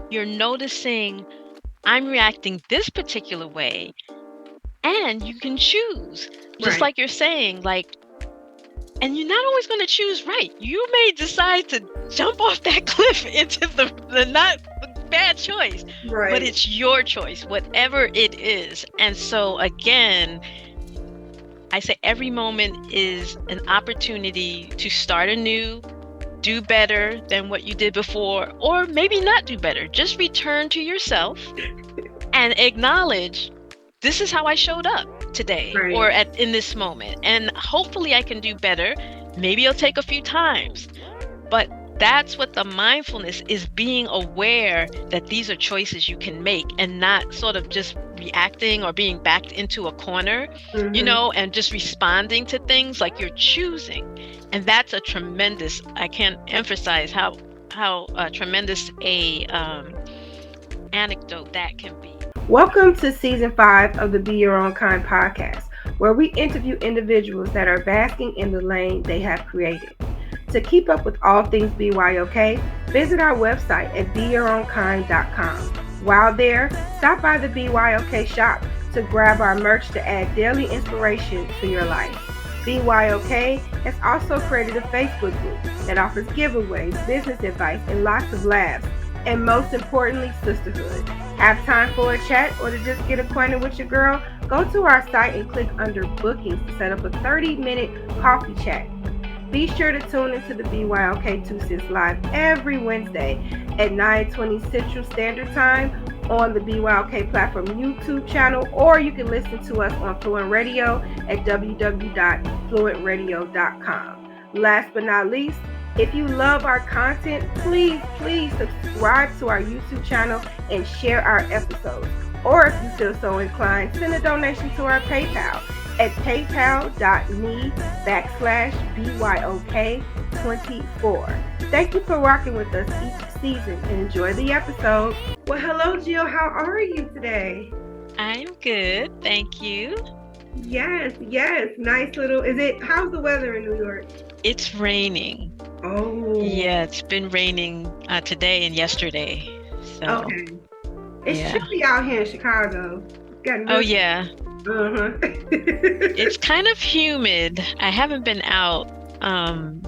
you're noticing I'm reacting this particular way, and you can choose. Just Right. like you're saying, like, and you're not always going to choose right. You may decide to jump off that cliff into the not the bad choice, but Right. it's your choice, whatever it is. And so again, I say every moment is an opportunity to start anew, do better than what you did before, or maybe not do better. Just return to yourself and acknowledge this is how I showed up today or Right. at in this moment. And hopefully I can do better. Maybe it'll take a few times. But that's what the mindfulness is, being aware that these are choices you can make and not sort of just reacting or being backed into a corner, Mm-hmm. and just responding to things like you're choosing. And that's a tremendous, I can't emphasize how tremendous a anecdote that can be. Welcome to season 5 of the Be Your Own Kind podcast, where we interview individuals that are basking in the lane they have created. To keep up with all things BYOK, visit our website at beyourownkind.com. While there, stop by the BYOK shop to grab our merch to add daily inspiration to your life. BYOK has also created a Facebook group that offers giveaways, business advice, and lots of laughs, and most importantly, sisterhood. Have time for a chat or to just get acquainted with your girl? Go to our site and click under bookings to set up a 30-minute coffee chat. Be sure to tune into the BYOK 2 Cents Live every Wednesday at 9:20 Central Standard Time on the BYOK platform YouTube channel, or you can listen to us on Fluent Radio at www.fluentradio.com. Last but not least, if you love our content, please subscribe to our YouTube channel and share our episodes. Or if you feel so inclined, send a donation to our PayPal at paypal.me/BYOK24. Thank you for rocking with us each season and enjoy the episode. Well, hello, Jill. How are you today? I'm good, thank you. Yes. Nice little. How's the weather in New York? It's raining. Oh, Yeah, it's been raining today and yesterday. So, okay. It's yeah. chilly out here in Chicago. It's gotten Oh, real. yeah. Uh It's huh. kind of humid. I haven't been out. Um,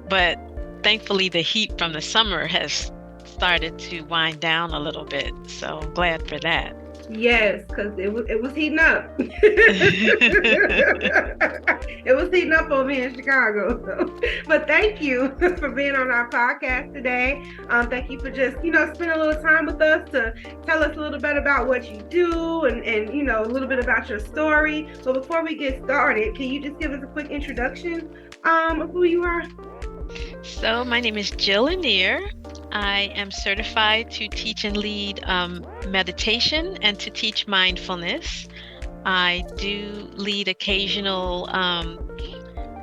but thankfully the heat from the summer has started to wind down a little bit. So I'm glad for that. Yes, because it was heating up. It was heating up over here in Chicago. So. But thank you for being on our podcast today. Thank you for just spending a little time with us to tell us a little bit about what you do and a little bit about your story. But before we get started, can you just give us a quick introduction of who you are? So my name is Jill Lanier. I am certified to teach and lead meditation and to teach mindfulness. I do lead occasional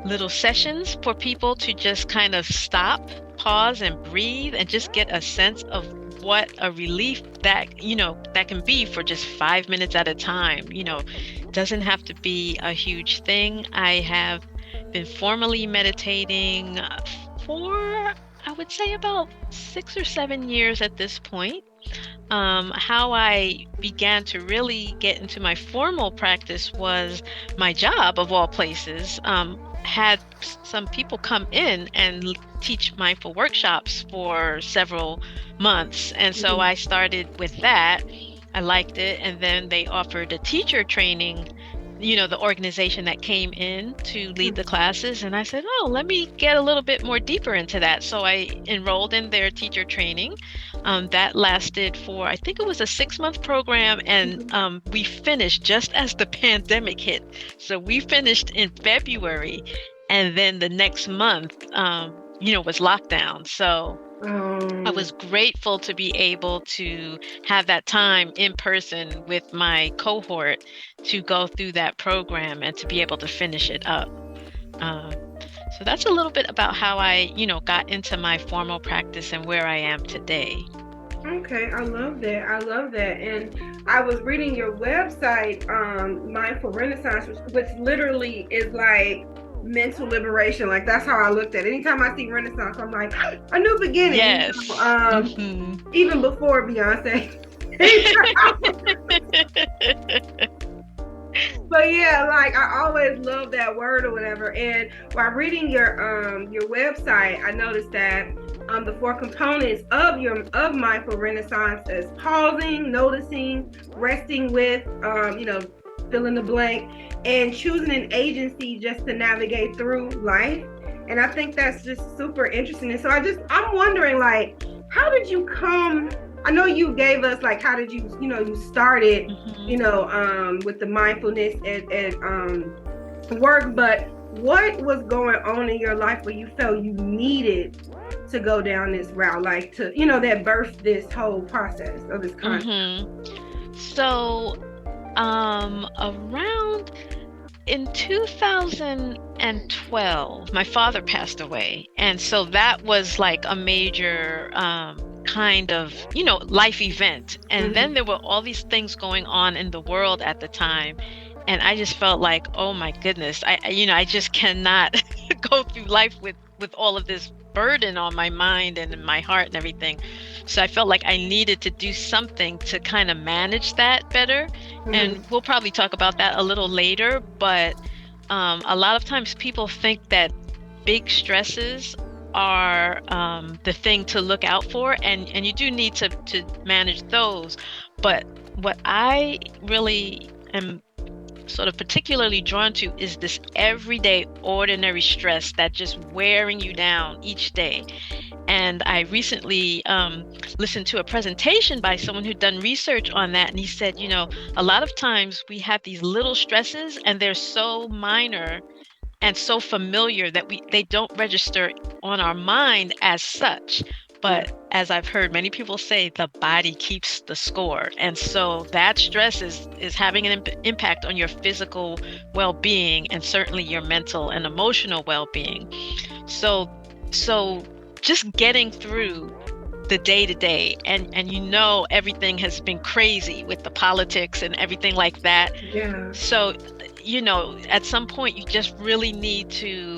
little sessions for people to just kind of stop, pause, and breathe and just get a sense of what a relief that can be for just 5 minutes at a time. Doesn't have to be a huge thing. I have been formally meditating for, I would say, about 6 or 7 years at this point. How I began to really get into my formal practice was my job, of all places, had some people come in and teach mindful workshops for several months. And so Mhm. I started with that. I liked it. And then they offered a teacher training, the organization that came in to lead the classes. And I said, oh, let me get a little bit more deeper into that. So I enrolled in their teacher training. That lasted for, I think it was a 6-month program. And Mhm. we finished just as the pandemic hit. So we finished in February. And then the next month, was lockdown. So I Um, was grateful to be able to have that time in person with my cohort to go through that program and to be able to finish it up. Uh, so that's a little bit about how I, got into my formal practice and where I am today. Okay, I love that. I love that. And I was reading your website, Mindful Renaissance, which literally is like mental liberation. Like that's how I looked at it. Anytime I see Renaissance, I'm like, a new beginning. Yes. Even before Beyonce. But yeah, like I always love that word or whatever. And while reading your website, I noticed that the four components of mindful renaissance is pausing, noticing, resting with fill in the blank, and choosing an agency just to navigate through life. And I think that's just super interesting. And so I'm wondering, like, how did you come? I know you gave us like how did you started with the mindfulness and work, but what was going on in your life where you felt you needed to go down this route, like to that birthed this whole process of this concept? So around in 2012, my father passed away. And so that was like a major kind of, life event. And then there were all these things going on in the world at the time. And I just felt like, oh my goodness, I just cannot go through life with all of this burden on my mind and in my heart and everything. So I felt like I needed to do something to kind of manage that better. And we'll probably talk about that a little later. But a lot of times people think that big stresses are the thing to look out for, and you do need to manage those. But what I really am sort of particularly drawn to is this everyday ordinary stress that just wearing you down each day. And I recently listened to a presentation by someone who'd done research on that, and he said, a lot of times we have these little stresses and they're so minor and so familiar that they don't register on our mind as such. But as I've heard many people say, the body keeps the score. And so that stress is having an impact on your physical well-being and certainly your mental and emotional well-being. So just getting through the day to day, and everything has been crazy with the politics and everything like that. Yeah. So at some point you just really need to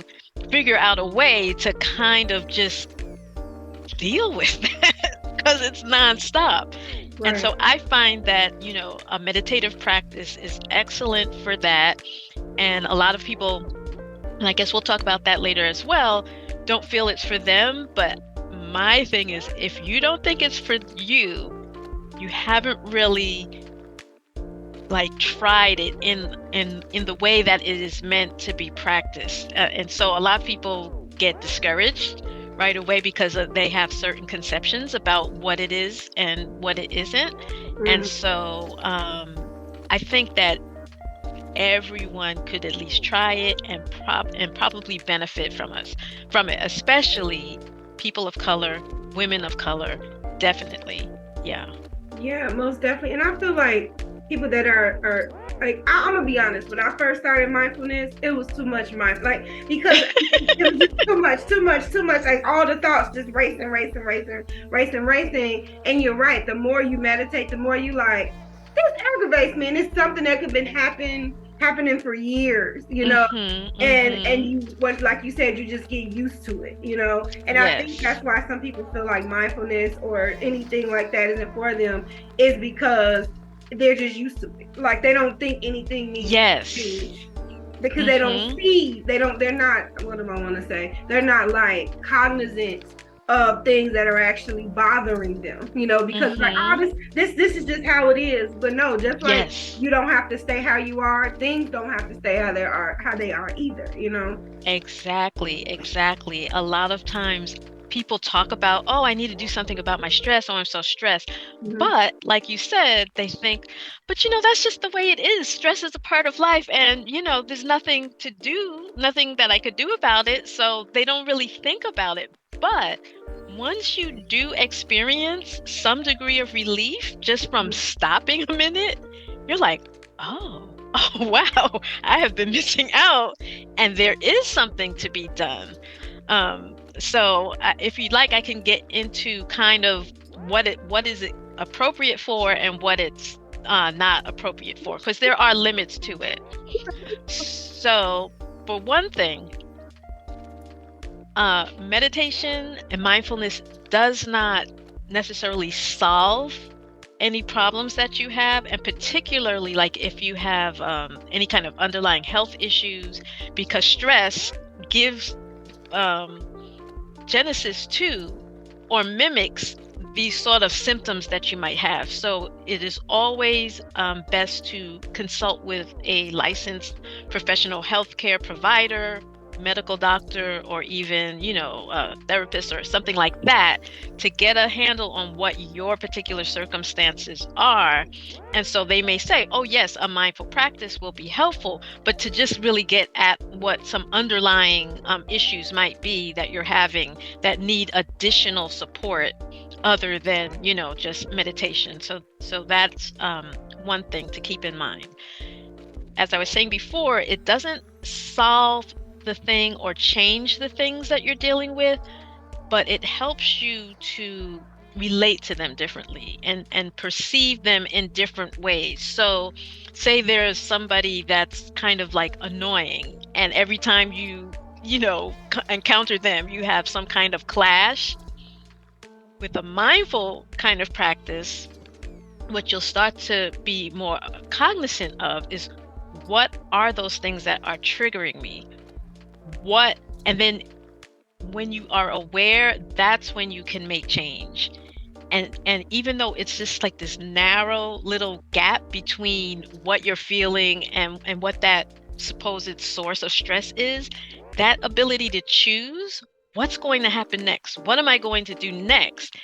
figure out a way to kind of just deal with that because it's nonstop. Right. And so I find that a meditative practice is excellent for that. And a lot of people, and I guess we'll talk about that later as well, don't feel it's for them. But my thing is, if you don't think it's for you, you haven't really like tried it in the way that it is meant to be practiced. And so a lot of people get discouraged right away because they have certain conceptions about what it is and what it isn't. And so I think that everyone could at least try it and probably benefit from it, especially people of color, women of color, definitely. Yeah, most definitely. And I feel like people that are like, I'm gonna be honest, when I first started mindfulness, it was too much because it was just too much, like all the thoughts just racing. And you're right, the more you meditate, the more you like, this aggravates me, and it's something that could have been happening for years, and you, what, like you said, you just get used to it, and yes. I think that's why some people feel like mindfulness or anything like that isn't for them, is because they're just used to it. Like they don't think anything needs to change because they're not, what do I want to say? They're not like cognizant of things that are actually bothering them, because like, oh, this is just how it is. But no, just like you don't have to stay how you are, things don't have to stay how they are either, Exactly. A lot of times people talk about, oh, I need to do something about my stress. Oh, I'm so stressed. But like you said, they think, but that's just the way it is. Stress is a part of life. And, there's nothing that I could do about it. So they don't really think about it. But once you do experience some degree of relief just from stopping a minute, you're like, oh, wow, I have been missing out. And there is something to be done. So if you'd like, I can get into kind of what is it appropriate for and what it's not appropriate for, because there are limits to it. So for one thing, meditation and mindfulness does not necessarily solve any problems that you have, and particularly like if you have any kind of underlying health issues, because stress gives um, genesis to or mimics these sort of symptoms that you might have. So it is always best to consult with a licensed professional healthcare provider, medical doctor, or even, a therapist or something like that, to get a handle on what your particular circumstances are. And so they may say, oh, yes, a mindful practice will be helpful, but to just really get at what some underlying issues might be that you're having that need additional support other than, just meditation. So that's one thing to keep in mind. As I was saying before, it doesn't solve the thing or change the things that you're dealing with, but it helps you to relate to them differently and perceive them in different ways. So say there's somebody that's kind of like annoying, and every time you encounter them, you have some kind of clash. With a mindful kind of practice, what you'll start to be more cognizant of is, what are those things that are triggering me? And then when you are aware, that's when you can make change. And even though it's just like this narrow little gap between what you're feeling and what that supposed source of stress is, that ability to choose what's going to happen next, what am I going to do next,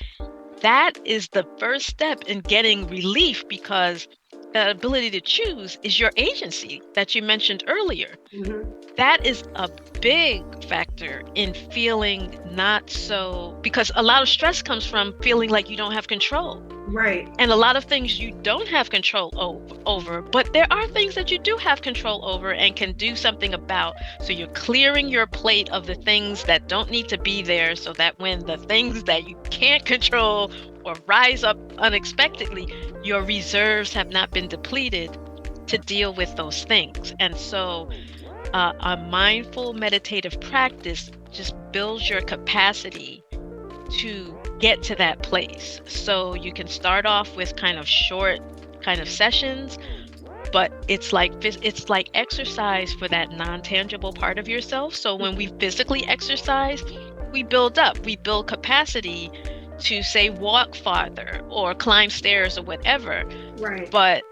that is the first step in getting relief, because the ability to choose is your agency that you mentioned earlier. Mm-hmm. That is a big factor in feeling not so, because a lot of stress comes from feeling like you don't have control. Right. And a lot of things you don't have control over, but there are things that you do have control over and can do something about. So you're clearing your plate of the things that don't need to be there, so that when the things that you can't control or rise up unexpectedly, your reserves have not been depleted to deal with those things. And so a mindful meditative practice just builds your capacity to get to that place. So you can start off with kind of short kind of sessions, but it's like exercise for that non-tangible part of yourself. So when we physically exercise, we build capacity to, say, walk farther or climb stairs or whatever. Right. But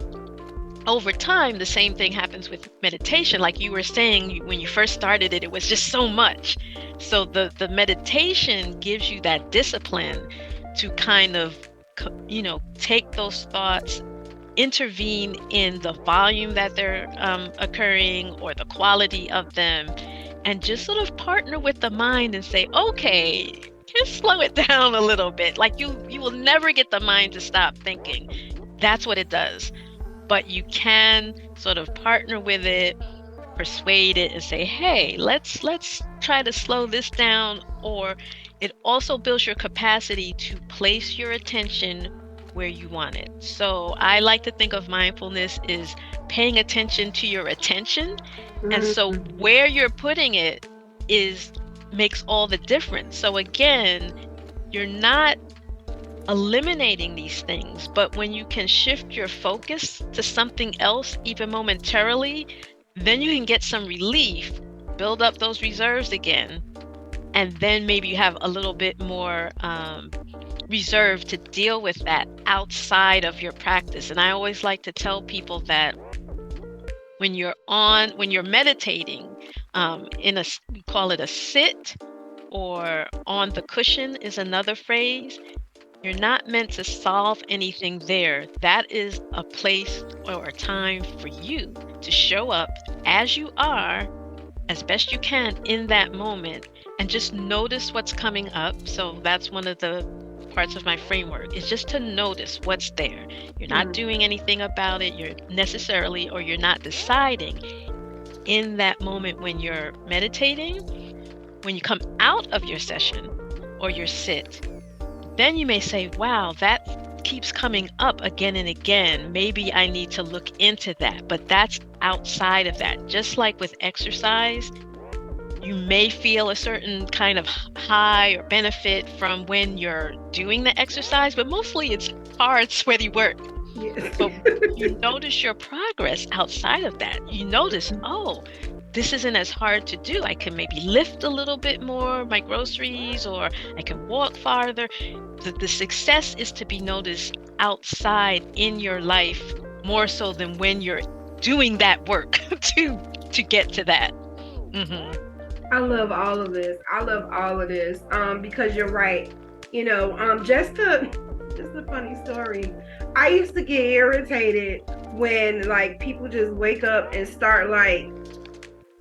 over time, the same thing happens with meditation. Like you were saying, when you first started it was just so much. So the meditation gives you that discipline to kind of, take those thoughts, intervene in the volume that they're occurring or the quality of them, and just sort of partner with the mind and say, okay, just slow it down a little bit. Like you will never get the mind to stop thinking. That's what it does. But you can sort of partner with it, persuade it, and say, hey, let's try to slow this down. Or it also builds your capacity to place your attention where you want it. So I like to think of mindfulness is paying attention to your attention. Mm-hmm. And so where you're putting it makes all the difference. So again, you're not eliminating these things, but when you can shift your focus to something else, even momentarily, then you can get some relief, build up those reserves again, and then maybe you have a little bit more reserve to deal with that outside of your practice. And I always like to tell people that when you're meditating, we call it a sit, or on the cushion is another phrase. You're not meant to solve anything there. That is a place or a time for you to show up as you are, as best you can in that moment, and just notice what's coming up. So that's one of the parts of my framework, is just to notice what's there. You're not doing anything about it. You're not deciding in that moment when you're meditating. When you come out of your session or your sit, then you may say, wow, that keeps coming up again and again, maybe I need to look into that. But that's outside of that. Just like with exercise, you may feel a certain kind of high or benefit from when you're doing the exercise, but mostly it's hard, sweaty work. Yes. But you notice your progress outside of that. You notice, oh, this isn't as hard to do. I can maybe lift a little bit more my groceries, or I can walk farther. The success is to be noticed outside in your life more so than when you're doing that work to get to that. Hmm. I love all of this. I love all of this. Because you're right. Just a funny story. I used to get irritated when like people just wake up and start like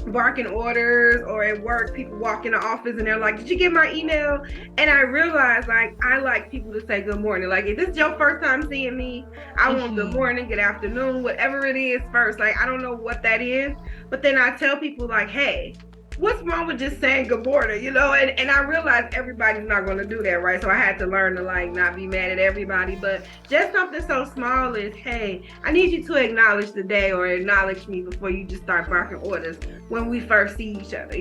barking orders, or at work people walk in the office and they're like, did you get my email? And I realized like I like people to say good morning. Like if this is your first time seeing me, I want good morning, good afternoon, whatever it is first. Like I don't know what that is, but then I tell people like, hey, what's wrong with just saying good morning, and I realized everybody's not going to do that, right? So I had to learn to like not be mad at everybody, but just something so small as, hey, I need you to acknowledge the day or acknowledge me before you just start barking orders when we first see each other,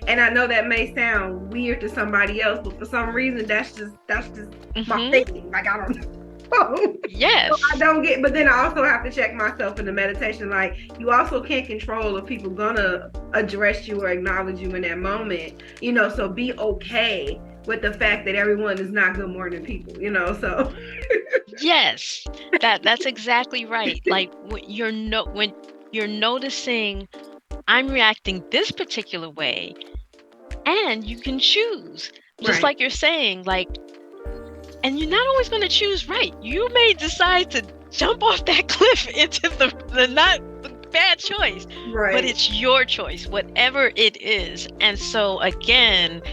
and I know that may sound weird to somebody else, but for some reason that's just my thinking. Like I don't know. Yes. So I don't get, but then I also have to check myself in the meditation. Like you also can't control if people gonna address you or acknowledge you in that moment, so be okay with the fact that everyone is not good morning people, so. Yes, that's exactly right. Like when you're noticing I'm reacting this particular way, and you can choose. Just Right. like you're saying, like, and you're not always going to choose right. You may decide to jump off that cliff into the not the bad choice, Right. but it's your choice, whatever it is. And so again,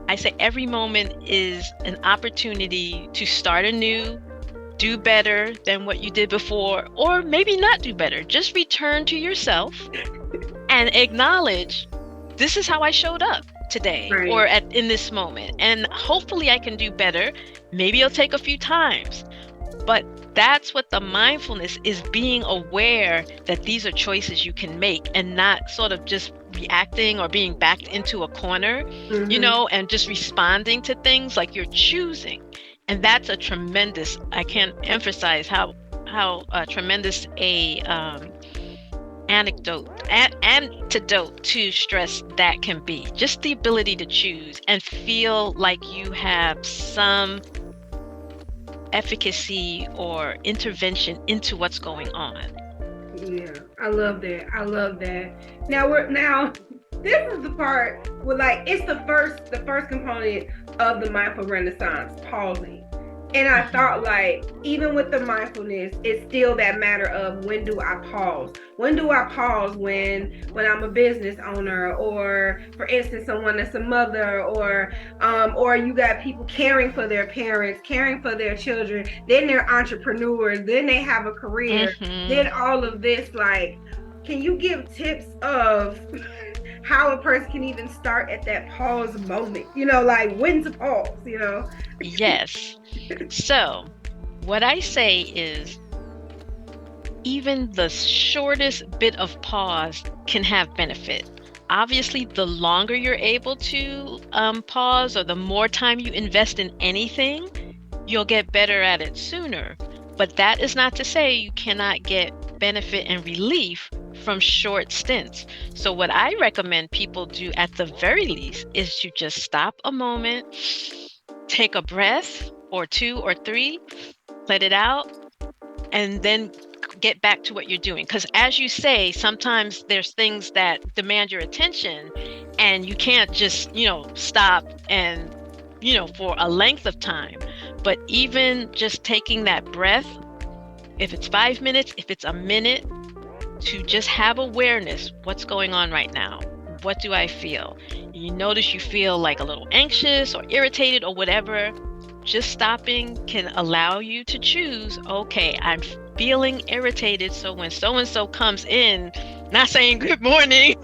I say every moment is an opportunity to start anew, do better than what you did before, or maybe not do better. Just return to yourself and acknowledge this is how I showed up today, Right. or in this moment. And hopefully I can do better. Maybe it'll take a few times. But that's what the mindfulness is, being aware that these are choices you can make and not sort of just reacting or being backed into a corner, and just responding to things. Like you're choosing. And that's a tremendous, I can't emphasize how tremendous a antidote to stress that can be. Just the ability to choose and feel like you have some efficacy or intervention into what's going on. Yeah, I love that. Now this is the part where like it's the first component of the mindful renaissance, pausing. And I thought like even with the mindfulness, it's still that matter of when do I pause? When do I pause when I'm a business owner, or for instance someone that's a mother, or you got people caring for their parents, caring for their children, then they're entrepreneurs, then they have a career, then all of this. Like, can you give tips of how a person can even start at that pause moment, like when to pause, Yes. So what I say is even the shortest bit of pause can have benefit. Obviously, the longer you're able to pause, or the more time you invest in anything, you'll get better at it sooner. But that is not to say you cannot get benefit and relief from short stints. So what I recommend people do at the very least is to just stop a moment, take a breath or two or three, let it out, and then get back to what you're doing. Because as you say, sometimes there's things that demand your attention and you can't just, stop and, for a length of time. But even just taking that breath, if it's 5 minutes, if it's a minute, to just have awareness, what's going on right now? What do I feel? You notice you feel like a little anxious or irritated or whatever. Just stopping can allow you to choose, okay, I'm feeling irritated. So when so-and-so comes in, not saying good morning,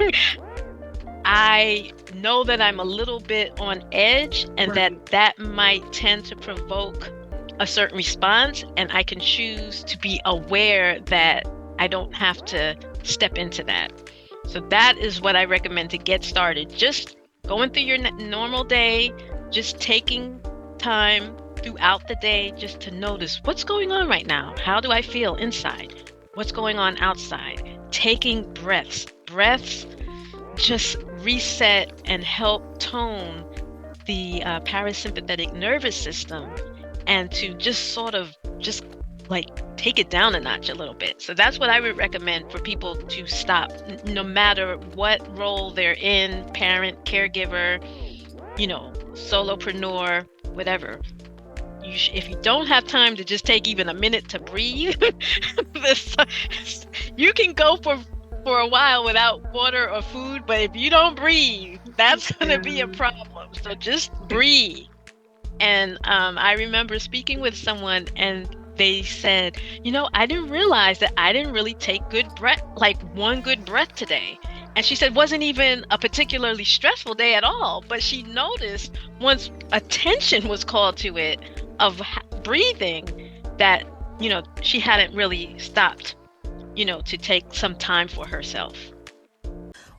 I know that I'm a little bit on edge, and that might tend to provoke a certain response, and I can choose to be aware that I don't have to step into that. So that is what I recommend to get started. Just going through your normal day, just taking time throughout the day just to notice what's going on right now. How do I feel inside? What's going on outside? Taking breaths. Breaths just reset and help tone the parasympathetic nervous system, and to just sort of just like take it down a notch a little bit. So that's what I would recommend for people to stop, no matter what role they're in, parent, caregiver, solopreneur, whatever. If you don't have time to just take even a minute to breathe, this, you can go for a while without water or food, but if you don't breathe, that's going to be a problem. So just breathe. And I remember speaking with someone, and they said, I didn't realize that I didn't really take good breath, like one good breath today. And she said it wasn't even a particularly stressful day at all, but she noticed once attention was called to it of breathing that, she hadn't really stopped, to take some time for herself.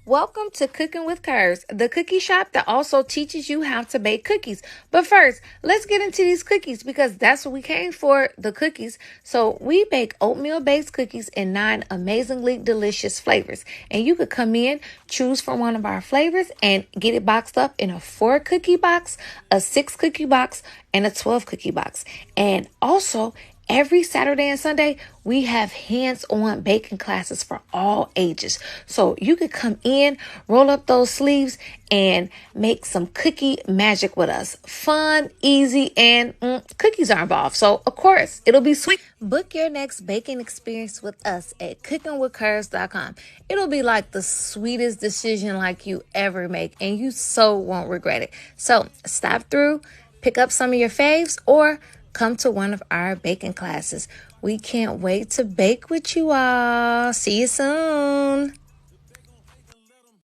Welcome to Cooking with Curves, the cookie shop that also teaches you how to bake cookies. But first, let's get into these cookies because that's what we came for, the cookies. So we bake oatmeal-based cookies in 9 amazingly delicious flavors. And you could come in, choose from one of our flavors, and get it boxed up in a 4-cookie box, a 6-cookie box, and a 12-cookie box. And also, every Saturday and Sunday, we have hands-on baking classes for all ages. So you could come in, roll up those sleeves, and make some cookie magic with us. Fun, easy, and cookies are involved. So, of course, it'll be sweet. Book your next baking experience with us at cookingwithcurves.com. It'll be like the sweetest decision like you ever make, and you so won't regret it. So, stop through, pick up some of your faves, or come to one of our baking classes. We can't wait to bake with you all. See you soon.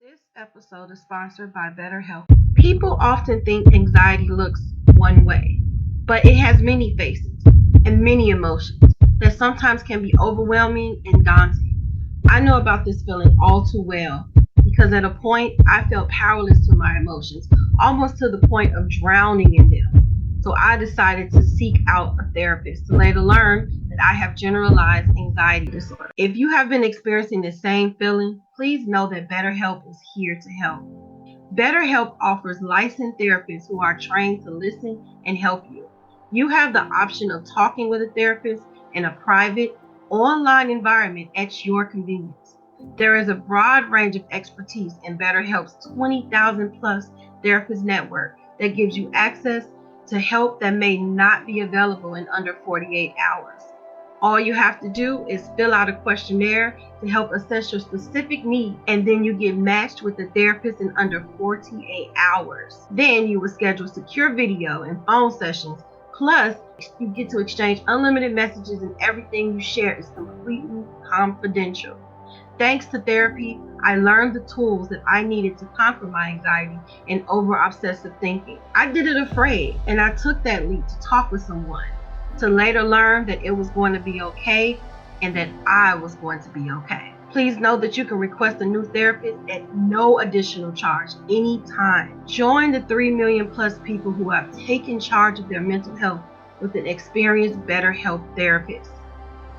This episode is sponsored by Betterhelp. People often think anxiety looks one way, but it has many faces and many emotions that sometimes can be overwhelming and daunting. I know about this feeling all too well because at a point I felt powerless to my emotions, almost to the point of drowning in them. So I decided to seek out a therapist to later learn that I have generalized anxiety disorder. If you have been experiencing the same feeling, please know that BetterHelp is here to help. BetterHelp offers licensed therapists who are trained to listen and help you. You have the option of talking with a therapist in a private, online environment at your convenience. There is a broad range of expertise in BetterHelp's 20,000 plus therapist network that gives you access to help that may not be available in under 48 hours. All you have to do is fill out a questionnaire to help assess your specific need, and then you get matched with a therapist in under 48 hours. Then you will schedule secure video and phone sessions. Plus, you get to exchange unlimited messages, and everything you share is completely confidential. Thanks to therapy, I learned the tools that I needed to conquer my anxiety and over obsessive thinking. I did it afraid, and I took that leap to talk with someone, to later learn that it was going to be okay and that I was going to be okay. Please know that you can request a new therapist at no additional charge anytime. Join the 3 million plus people who have taken charge of their mental health with an experienced BetterHelp therapist.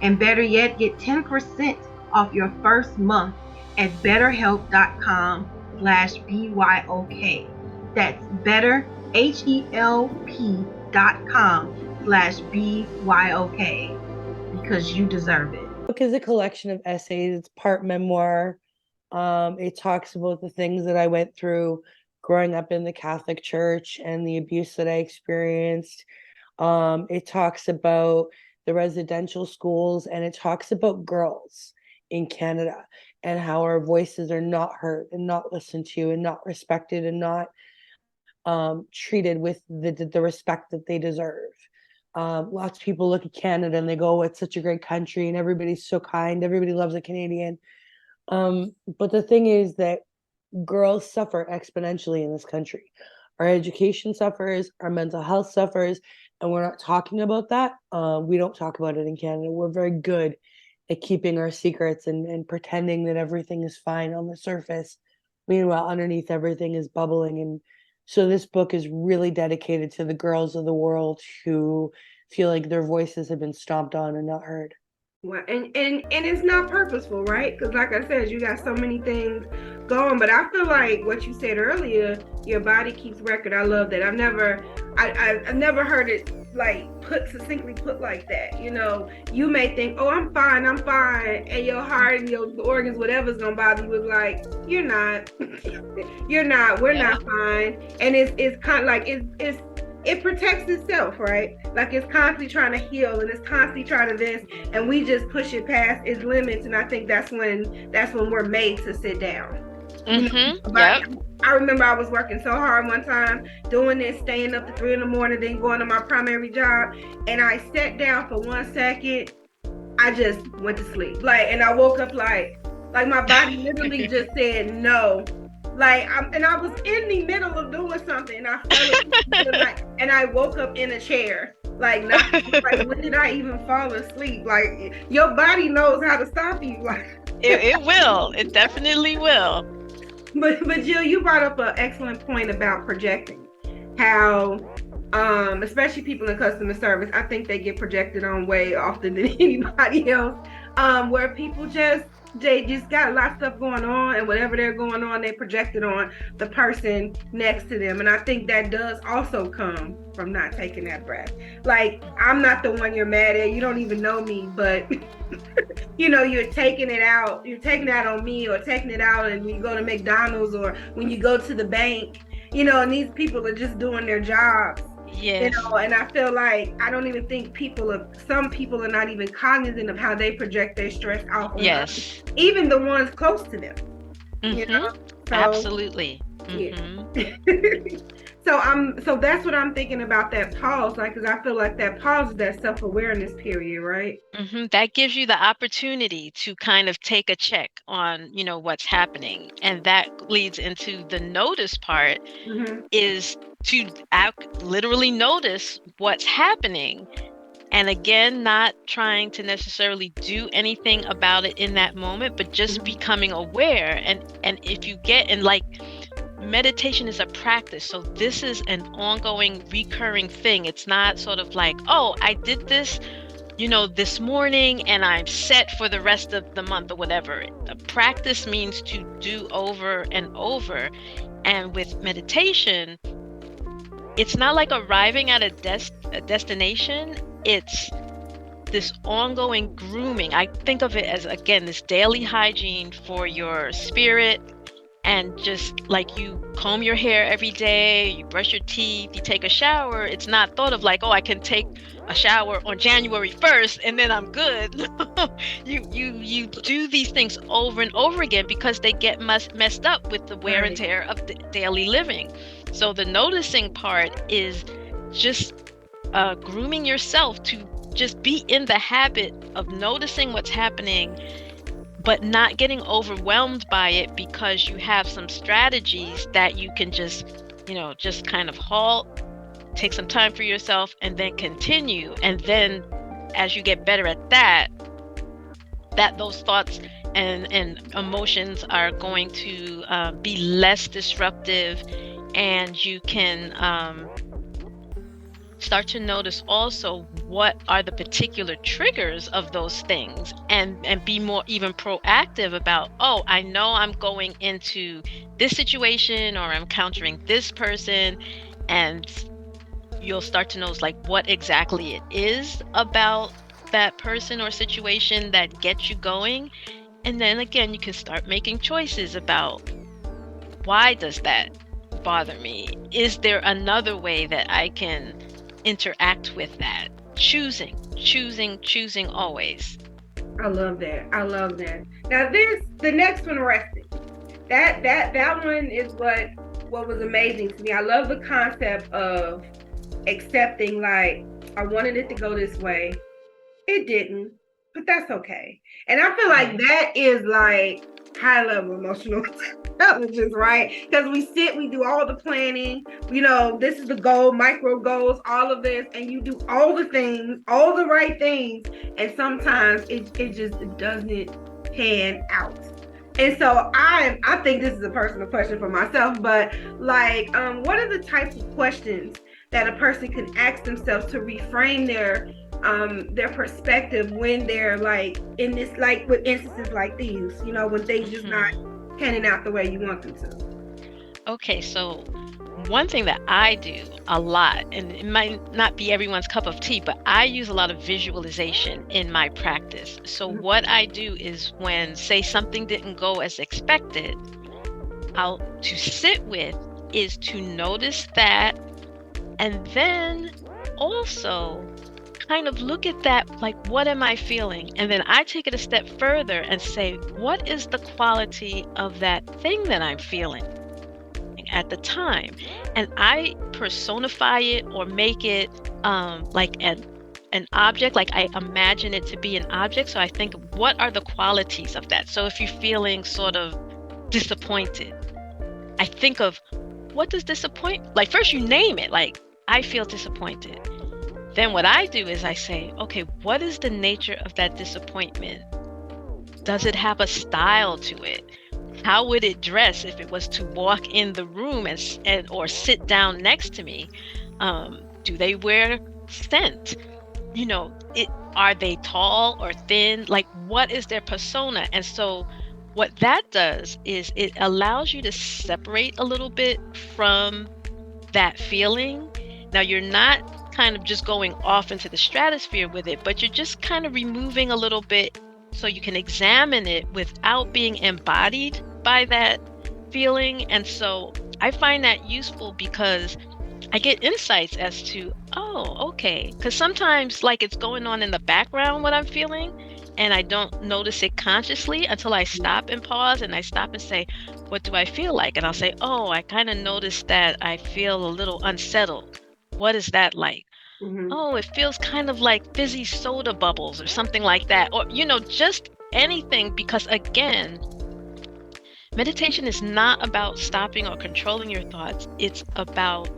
And better yet, get 10% off your first month at betterhelp.com/BYOK. That's betterhelp.com/BYOK because you deserve it. The book is a collection of essays. It's part memoir. It talks about the things that I went through growing up in the Catholic Church and the abuse that I experienced. It talks about the residential schools, and it talks about girls in Canada and how our voices are not heard and not listened to and not respected and not treated with the respect that they deserve. Lots of people look at Canada and they go, oh, it's such a great country and everybody's so kind. Everybody loves a Canadian. But the thing is that girls suffer exponentially in this country. Our education suffers, our mental health suffers, and we're not talking about that. We don't talk about it in Canada. We're very good at keeping our secrets and pretending that everything is fine on the surface. Meanwhile, underneath everything is bubbling. And so this book is really dedicated to the girls of the world who feel like their voices have been stomped on and not heard. Well, and it's not purposeful, right? Because like I said, you got so many things going. But I feel like what you said earlier, your body keeps record. I love that. I've never heard it like put succinctly put like that. You know, you may think, oh, I'm fine, and your heart and your organs, whatever's gonna bother you, is like, you're not, you're not, we're not fine. And it's kind of like it protects itself, right? Like it's constantly trying to heal and it's constantly trying to this, and we just push it past its limits. And I think that's when we're made to sit down. I remember I was working so hard one time doing this, staying up to 3 in the morning, then going to my primary job, and I sat down for 1 second. I just went to sleep, like, and I woke up like my body literally just said no. Like, and I was in the middle of doing something, and I fell asleep, and I woke up in a chair. Like, not like, when did I even fall asleep? Like, your body knows how to stop you. Like, it will. It definitely will. But Jill, you brought up an excellent point about projecting. How, especially people in customer service, I think they get projected on way often than anybody else. Where people they just got a lot of stuff going on, and whatever they're going on, they project it on the person next to them. And I think that does also come from not taking that breath. Like, I'm not the one you're mad at. You don't even know me, but you know, you're taking it out on me, or taking it out, and when you go to McDonald's or when you go to the bank, you know, and these people are just doing their jobs. Yes. You know, and I feel like I don't even think some people are not even cognizant of how they project their stress off on others, even the ones close to them. You know? So, absolutely. Yeah. So that's what I'm thinking about, that pause, like, because I feel like that pause is that self-awareness period, right? That gives you the opportunity to kind of take a check on, you know, what's happening, and that leads into the notice part. Is to literally notice what's happening, and again, not trying to necessarily do anything about it in that moment, but just becoming aware. And if you get in, like, meditation is a practice, so this is an ongoing, recurring thing. It's not sort of like, oh, I did this, you know, this morning and I'm set for the rest of the month or whatever. A practice means to do over and over. And with meditation, it's not like arriving at a destination. It's this ongoing grooming. I think of it as, again, this daily hygiene for your spirit. And just like you comb your hair every day, you brush your teeth, you take a shower, it's not thought of like, oh, I can take a shower on January 1st and then I'm good. You do these things over and over again because they get messed up with the wear and tear of the daily living. So the noticing part is just grooming yourself to just be in the habit of noticing what's happening, but not getting overwhelmed by it, because you have some strategies that you can just, you know, just kind of halt, take some time for yourself, and then continue. And then as you get better at that those thoughts and emotions are going to be less disruptive, and you can start to notice also what are the particular triggers of those things, and be more even proactive about, oh, I know I'm going into this situation, or I'm encountering this person, and you'll start to notice like what exactly it is about that person or situation that gets you going. And then again, you can start making choices about, why does that bother me? Is there another way that I can interact with that? Choosing always. I love that. Now the next one, resting. That one is what was amazing to me. I love the concept of accepting, like, I wanted it to go this way. It didn't, but that's okay. And I feel like that is like high level emotional intelligence, right? Because we sit, we do all the planning, this is the goal, micro goals, all of this, and you do all the things, all the right things, and sometimes it just doesn't pan out. And so I think this is a personal question for myself, but like, what are the types of questions that a person can ask themselves to reframe their perspective when they're like in this, like with instances like these, when things just not panning out the way you want them to. Okay, so one thing that I do a lot, and it might not be everyone's cup of tea, but I use a lot of visualization in my practice. So what I do is when, say, something didn't go as expected, to sit with is to notice that, and then also kind of look at that, like, what am I feeling? And then I take it a step further and say, what is the quality of that thing that I'm feeling at the time? And I personify it or make it like an object, like I imagine it to be an object. So I think, what are the qualities of that? So if you're feeling sort of disappointed, I think of, what does disappoint, like first you name it, like I feel disappointed. Then what I do is I say, okay, what is the nature of that disappointment? Does it have a style to it? How would it dress if it was to walk in the room and or sit down next to me? Do they wear scent? Are they tall or thin? Like, what is their persona? And so what that does is it allows you to separate a little bit from that feeling. Now, you're not kind of just going off into the stratosphere with it, but you're just kind of removing a little bit so you can examine it without being embodied by that feeling. And so I find that useful because I get insights as to, oh, okay. Because sometimes, like, it's going on in the background what I'm feeling, and I don't notice it consciously until I stop and pause and I stop and say, what do I feel like? And I'll say, oh, I kind of noticed that I feel a little unsettled. What is that like? Oh, it feels kind of like fizzy soda bubbles or something like that. Or, just anything, because again, meditation is not about stopping or controlling your thoughts. It's about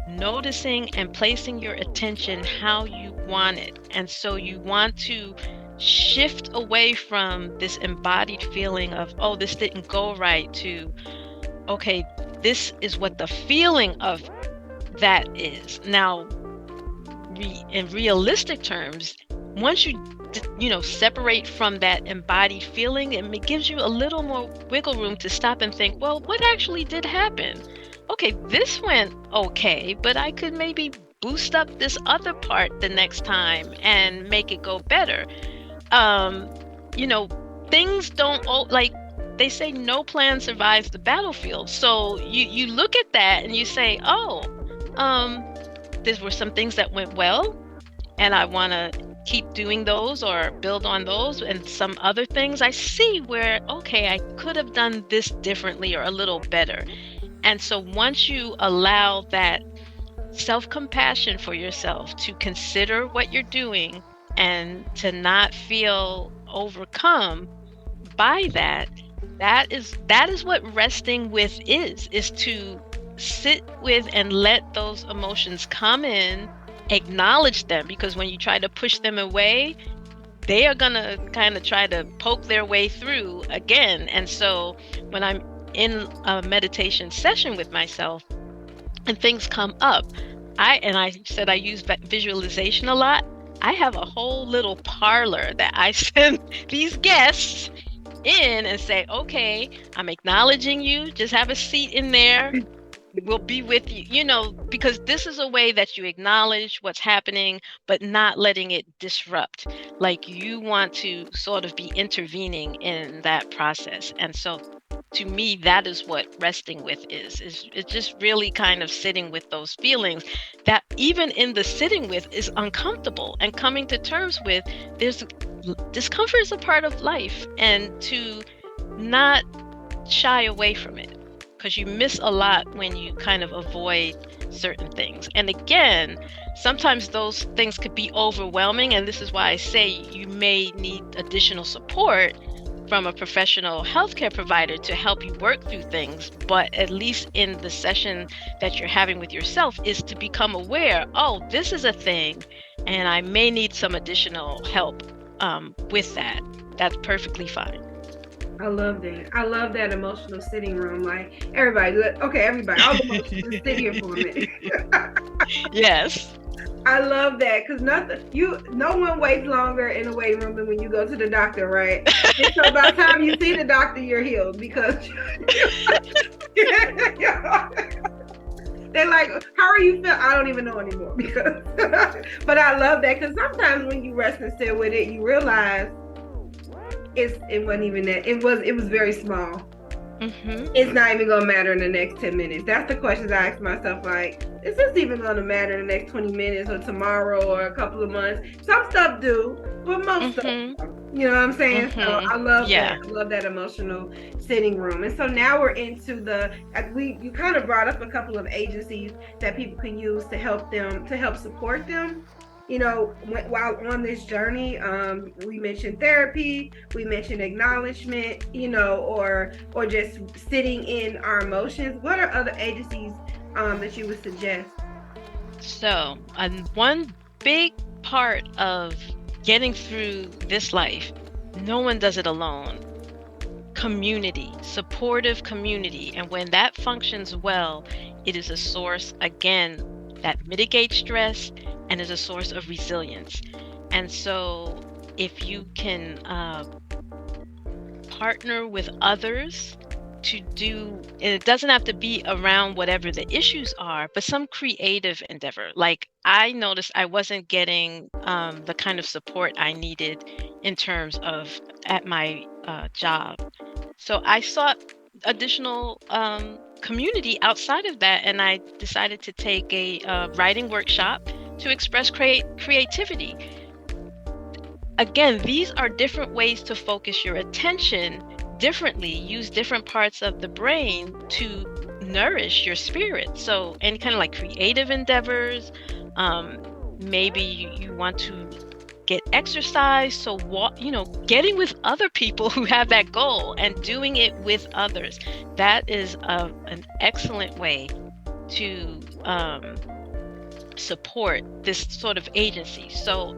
noticing and placing your attention how you want it. And so you want to shift away from this embodied feeling of, oh, this didn't go right, to, okay, this is what the feeling of that is. Now, in realistic terms, once you separate from that embodied feeling, it gives you a little more wiggle room to stop and think, well, what actually did happen? Okay, this went okay, but I could maybe boost up this other part the next time and make it go better. Things don't, like they say, no plan survives the battlefield. So you look at that and you say, oh, there were some things that went well, and I want to keep doing those or build on those. And some other things I see where, okay, I could have done this differently or a little better. And so once you allow that self-compassion for yourself to consider what you're doing and to not feel overcome by that, that is what resting with is to sit with and let those emotions come in, acknowledge them, because when you try to push them away, they are gonna kind of try to poke their way through again. And so when I'm in a meditation session with myself and things come up, I said I use visualization a lot. I have a whole little parlor that I send these guests in and say, okay, I'm acknowledging you. Just have a seat in there. We'll be with you, because this is a way that you acknowledge what's happening, but not letting it disrupt. Like, you want to sort of be intervening in that process. And so to me, that is what resting with is it's just really kind of sitting with those feelings that even in the sitting with is uncomfortable, and coming to terms with discomfort is a part of life, and to not shy away from it, because you miss a lot when you kind of avoid certain things. And again, sometimes those things could be overwhelming, and this is why I say you may need additional support. from a professional healthcare provider to help you work through things, but at least in the session that you're having with yourself is to become aware, oh, this is a thing, and I may need some additional help with that. That's perfectly fine. I love that. I love that emotional sitting room. Like everybody, everybody, all emotional sit here for a minute. Yes. I love that because no one waits longer in the waiting room than when you go to the doctor, right? And so by the time you see the doctor, you're healed because they're like, "How are you feeling?" I don't even know anymore because. But I love that because sometimes when you rest and sit with it, you realize it wasn't even that. It was very small. Mm-hmm. It's not even gonna matter in the next 10 minutes. That's the questions I ask myself, like, is this even gonna matter in the next 20 minutes or tomorrow or a couple of months? Some stuff do, but most stuff, you know what I'm saying? So I love that. I love that emotional sitting room. And so now we're into you kind of brought up a couple of agencies that people can use to help support them. You know, while on this journey, we mentioned therapy, we mentioned acknowledgement, you know, or just sitting in our emotions. What are other agencies that you would suggest? So, one big part of getting through this life, no one does it alone. Community, supportive community. And when that functions well, it is a source, again, that mitigates stress and is a source of resilience. And so if you can partner with others to do, and it doesn't have to be around whatever the issues are, but some creative endeavor. Like I noticed I wasn't getting the kind of support I needed in terms of at my job. So I sought additional community outside of that, and I decided to take a writing workshop to express creativity. Again, these are different ways to focus your attention differently, use different parts of the brain to nourish your spirit. So any kind of like creative endeavors, maybe you want to get exercise. So getting with other people who have that goal and doing it with others, that is an excellent way to support this sort of agency. So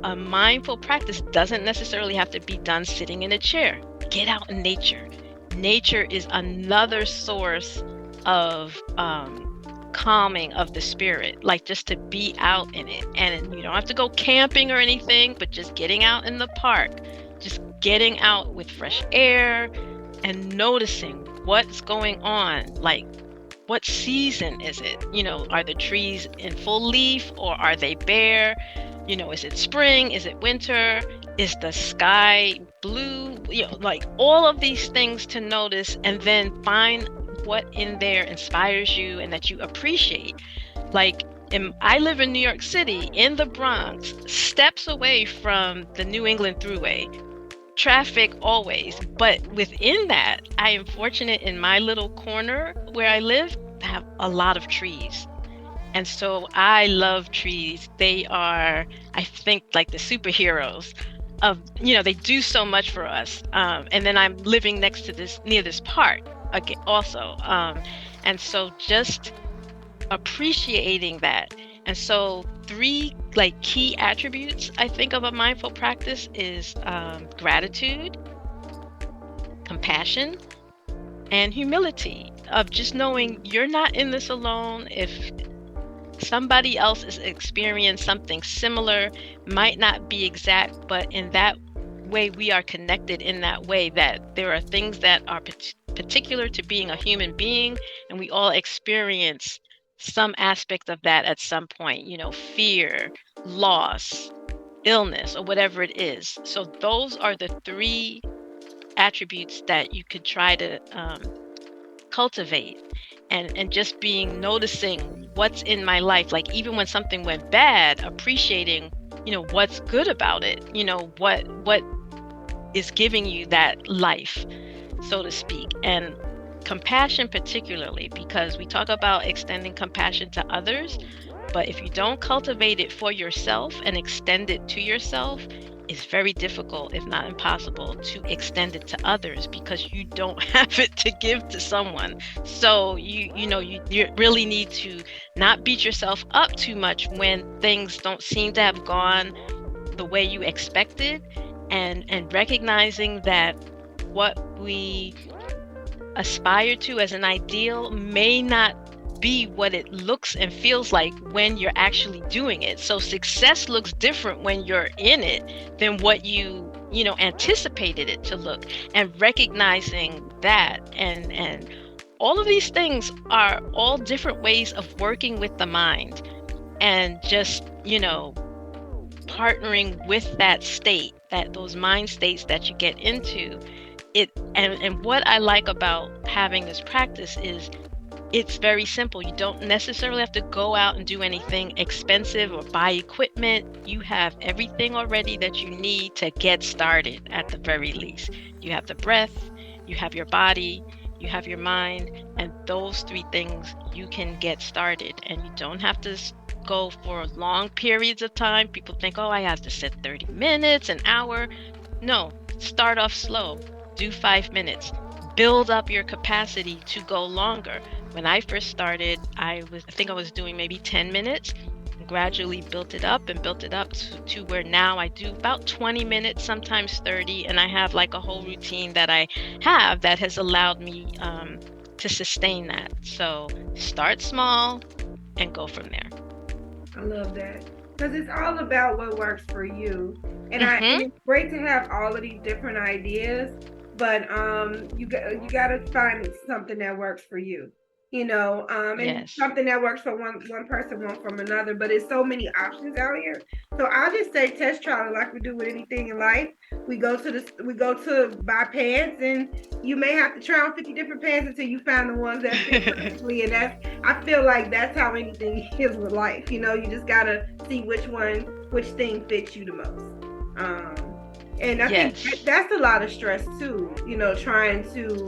a mindful practice doesn't necessarily have to be done sitting in a chair. Get out in nature. Nature is another source of calming of the spirit, like just to be out in it. And you don't have to go camping or anything, but just getting out in the park, just getting out with fresh air and noticing what's going on. Like, what season is it? Are the trees in full leaf or are they bare? Is it spring? Is it winter? Is the sky blue? Like all of these things to notice, and then find what in there inspires you and that you appreciate. Like I live in New York City, in the Bronx, steps away from the New England Thruway. Traffic always, but within that, I am fortunate in my little corner where I live to have a lot of trees. And so I love trees. They are, I think, like the superheroes of, they do so much for us. And then I'm living near this park again, also. And so just appreciating that. And so 3 like key attributes, I think, of a mindful practice is gratitude, compassion, and humility, of just knowing you're not in this alone. If somebody else is experiencing something similar, might not be exact, but in that way we are connected, in that way that there are things that are particular to being a human being, and we all experience some aspect of that at some point, fear, loss, illness, or whatever it is. So those are the 3 attributes that you could try to cultivate, and just noticing what's in my life. Like even when something went bad, appreciating what's good about it, what is giving you that life, so to speak. And compassion particularly, because we talk about extending compassion to others, but if you don't cultivate it for yourself and extend it to yourself, it's very difficult, if not impossible, to extend it to others because you don't have it to give to someone. So you really need to not beat yourself up too much when things don't seem to have gone the way you expected, and recognizing that what we aspire to as an ideal may not be what it looks and feels like when you're actually doing it. So success looks different when you're in it than what you anticipated it to look, and recognizing that, and all of these things are all different ways of working with the mind, and just partnering with that state, that those mind states that you get into it. And what I like about having this practice is it's very simple. You don't necessarily have to go out and do anything expensive or buy equipment. You have everything already that you need to get started. At the very least, you have the breath, you have your body, you have your mind, and those three things you can get started. And you don't have to go for long periods of time. People think, oh, I have to sit 30 minutes, an hour. No, start off slow. Do 5 minutes. Build up your capacity to go longer. When I first started, I think I was doing maybe 10 minutes. Gradually built it up and built it up to where now I do about 20 minutes, sometimes 30, and I have like a whole routine that I have that has allowed me to sustain that. So start small and go from there. I love that, because it's all about what works for you, and Mm-hmm. it's great to have all of these different ideas, but you got to find something that works for you, and Yes. something that works for one person won't from another. But it's so many options out here. So I'll just say test trial it like we do with anything in life. We go to buy pants, and you may have to try on 50 different pants until you find the ones that fit perfectly. And I feel like that's how anything is with life. You just gotta see which thing fits you the most. Um, and I think Yes. that's a lot of stress too. Trying to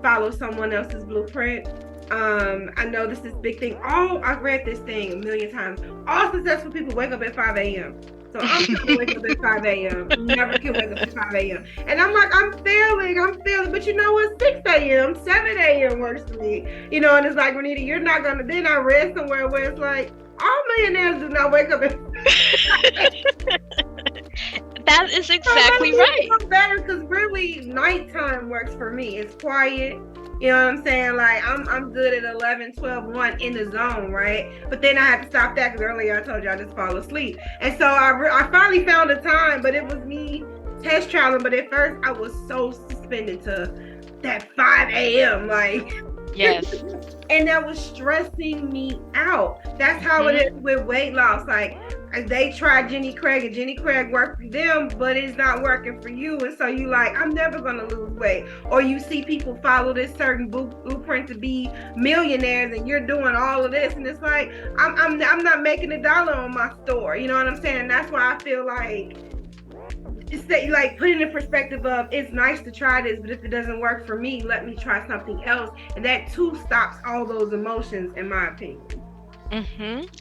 follow someone else's blueprint. I know this is a big thing. I've read this thing a million times. All successful people wake up at 5 a.m. So I'm trying to wake up at 5 a.m. Never can wake up at 5 a.m. And I'm like, I'm failing. But you know what? 6 a.m., 7 a.m. works for me. And it's like, Renita, you're not going to. Then I read somewhere where it's like, all millionaires do not wake up at That is exactly right. better, because really nighttime works for me. It's quiet. You know what I'm saying? Like I'm good at 11, 12, 1 in the zone, right? But then I had to stop that because earlier I told you I just fall asleep. And so I finally found a time, but it was me test traveling. But at first I was so suspended to that 5 a.m. like. Yes. And that was stressing me out. That's how it is with weight loss. Like they tried Jenny Craig, and Jenny Craig worked for them, but it's not working for you. And so you like, I'm never gonna lose weight. Or you see people follow this certain blueprint to be millionaires, and you're doing all of this, and it's like I'm not making $1 on my store. You know what I'm saying? And that's why I feel like it's like put it in perspective of, it's nice to try this, but if it doesn't work for me, let me try something else. And that too stops all those emotions, in my opinion.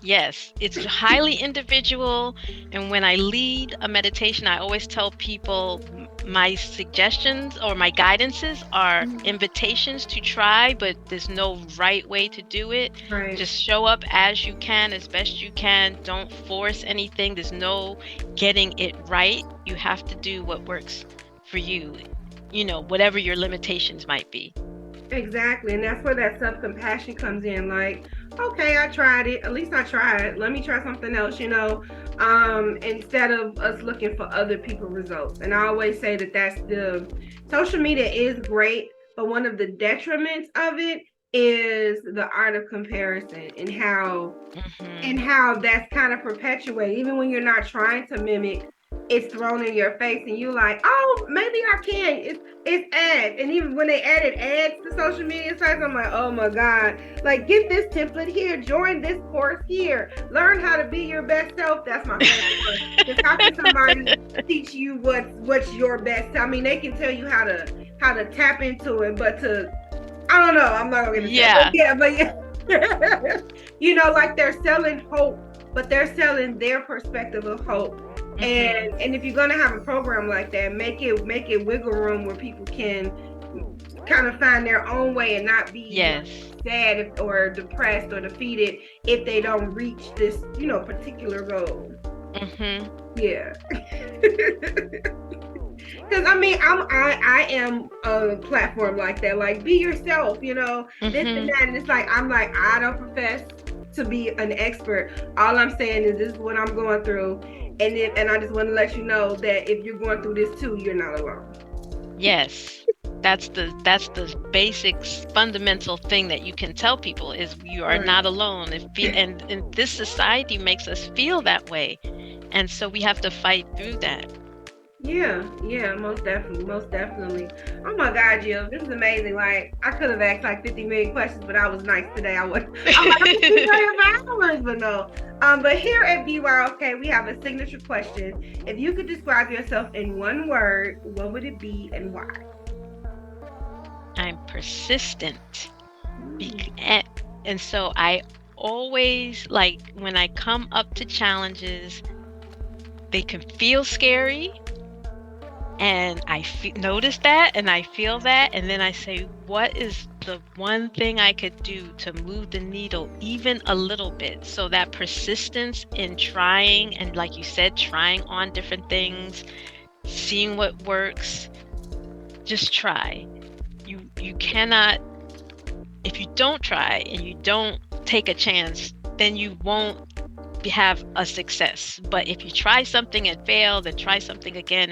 Yes, it's highly individual. And when I lead a meditation, I always tell people my suggestions or my guidances are invitations to try, but there's no right way to do it. Right. Just show up as you can, as best you can. Don't force anything. There's no getting it right. You have to do what works for you, whatever your limitations might be. Exactly. And that's where that self-compassion comes in. Like, okay, I tried it. At least I tried. Let me try something else, instead of us looking for other people's results. And I always say that that's the social media is great, but one of the detriments of it is the art of comparison, and how that's kind of perpetuated. Even when you're not trying to mimic, it's thrown in your face, and you like, oh, maybe I can. It's ads, and even when they added ads to social media sites, I'm like, oh my god, like, get this template here, join this course here, learn how to be your best self. That's my favorite course. Because how can somebody teach you what's your best? I mean, they can tell you how to tap into it, but I don't know. I'm not gonna get into but yeah. Like they're selling hope, but they're selling their perspective of hope. And if you're gonna have a program like that, make it wiggle room where people can kind of find their own way and not be like sad or depressed or defeated if they don't reach this, particular goal. Yeah. Because I mean, I am a platform like that. Like, be yourself, this and that. And it's like I don't profess to be an expert. All I'm saying is this is what I'm going through, and I just want to let you know that if you're going through this too, you're not alone. Yes. That's the basic fundamental thing that you can tell people is you are not alone. And this society makes us feel that way. And so we have to fight through that. Yeah, most definitely. Oh my God, Jill, this is amazing. Like, I could have asked like 50 million questions, but I was nice today. I'm like, I could for hours, but no. But here at BYOK, we have a signature question. If you could describe yourself in one word, what would it be and why? I'm persistent. And so I always, like, when I come up to challenges, they can feel scary. And I notice that and I feel that. And then I say, what is the one thing I could do to move the needle even a little bit? So that persistence in trying, and like you said, trying on different things, seeing what works, just try. You cannot, if you don't try and you don't take a chance, then you won't have a success. But if you try something and fail, then try something again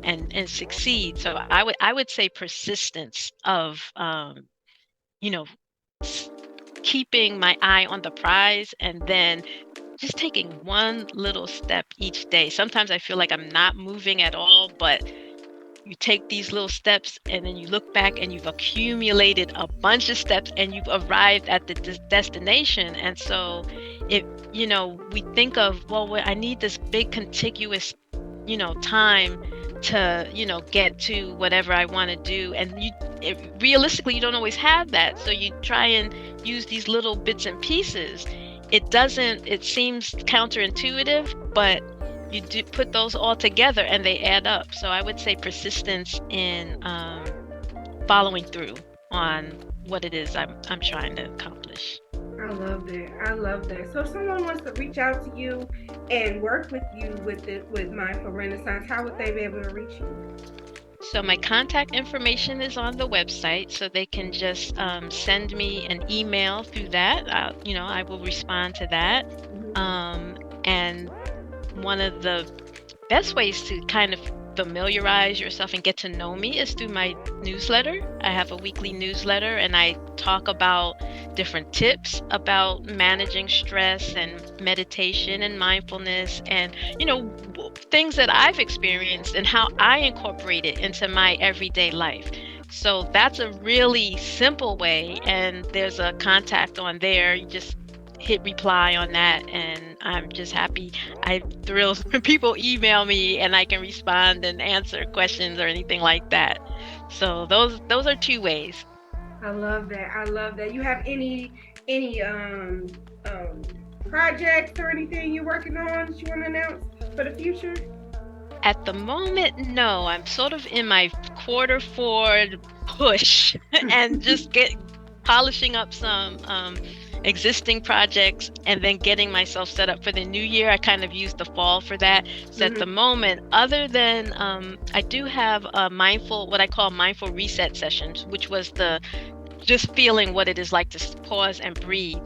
and succeed. So I would say persistence of keeping my eye on the prize and then just taking one little step each day. Sometimes I feel like I'm not moving at all, but you take these little steps and then you look back and you've accumulated a bunch of steps and you've arrived at the destination. And so if we think of, well, I need this big contiguous time to get to whatever I want to do, and realistically you don't always have that, so you try and use these little bits and pieces. It seems counterintuitive, but you do put those all together and they add up. So I would say persistence in following through on what it is I'm trying to accomplish. I love that. So if someone wants to reach out to you and work with you with Mindful Renaissance, how would they be able to reach you? So my contact information is on the website, so they can just send me an email through that. I will respond to that. And one of the best ways to kind of familiarize yourself and get to know me is through my newsletter. I have a weekly newsletter and I talk about different tips about managing stress and meditation and mindfulness and, things that I've experienced and how I incorporate it into my everyday life. So that's a really simple way, and there's a contact on there. You just hit reply on that, and I'm just happy. I'm thrilled when people email me and I can respond and answer questions or anything like that. So those are two ways. I love that. You have any projects or anything you're working on that you want to announce for the future? At the moment, no. I'm sort of in my quarter forward push and just polishing up some existing projects and then getting myself set up for the new year. I kind of used the fall for that. So at the moment, other than I do have what I call mindful reset sessions, which was just feeling what it is like to pause and breathe.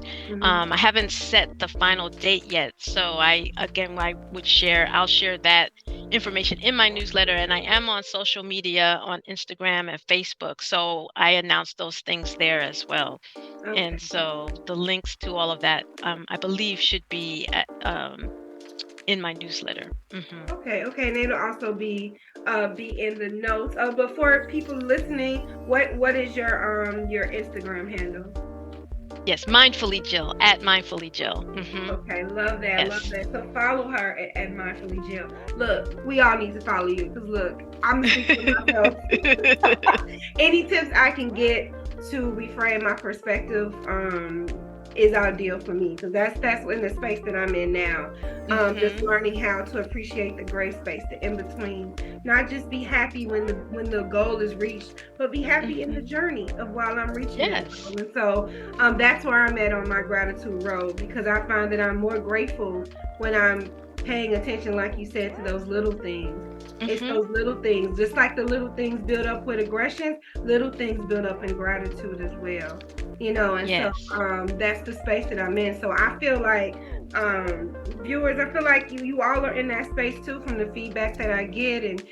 I haven't set the final date yet. So I'll share that information in my newsletter, and I am on social media on Instagram and Facebook. So I announce those things there as well. Okay. And so the links to all of that, I believe, should be in my newsletter. Okay, and it'll also be in the notes. But for people listening, what is your Instagram handle? Yes, Mindfully Jill, at Mindfully Jill. Okay, love that, love that. So follow her at Mindfully Jill. Look, we all need to follow you because look, I'm speaking for myself. Any tips I can get to reframe my perspective is ideal for me, because that's in the space that I'm in now. Just learning how to appreciate the gray space, the in between. Not just be happy when the goal is reached, but be happy in the journey of while I'm reaching that Yes. goal. And so that's where I'm at on my gratitude road, because I find that I'm more grateful when I'm paying attention, like you said, to those little things. It's those little things, just like the little things build up with aggression, little things build up in gratitude as well. And so Yes. that's the space that I'm in. So I feel like viewers, I feel like you all are in that space too, from the feedback that I get and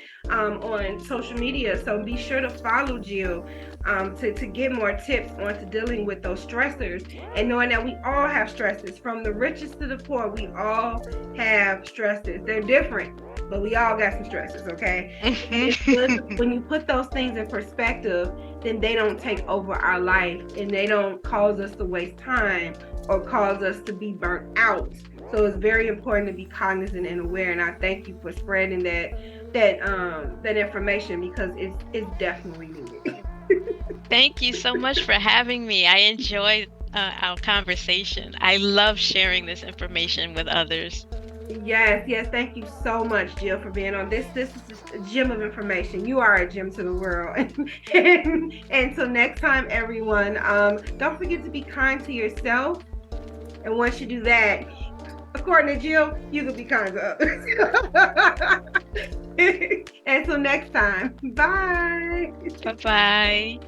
on social media. So be sure to follow Jill to get more tips on to dealing with those stressors, and knowing that we all have stresses, from the richest to the poor. We all have stresses. They're different, but we all got some stresses, okay? And it's good when you put those things in perspective, then they don't take over our life and they don't cause us to waste time or cause us to be burnt out. So it's very important to be cognizant and aware. And I thank you for spreading that information, because it's definitely needed. Thank you so much for having me. I enjoyed our conversation. I love sharing this information with others. Yes, yes. Thank you so much, Jill, for being on this. This is just a gem of information. You are a gem to the world. And so next time, everyone, don't forget to be kind to yourself. And once you do that, according to Jill, you can be kind to others. And so next time, bye. Bye bye.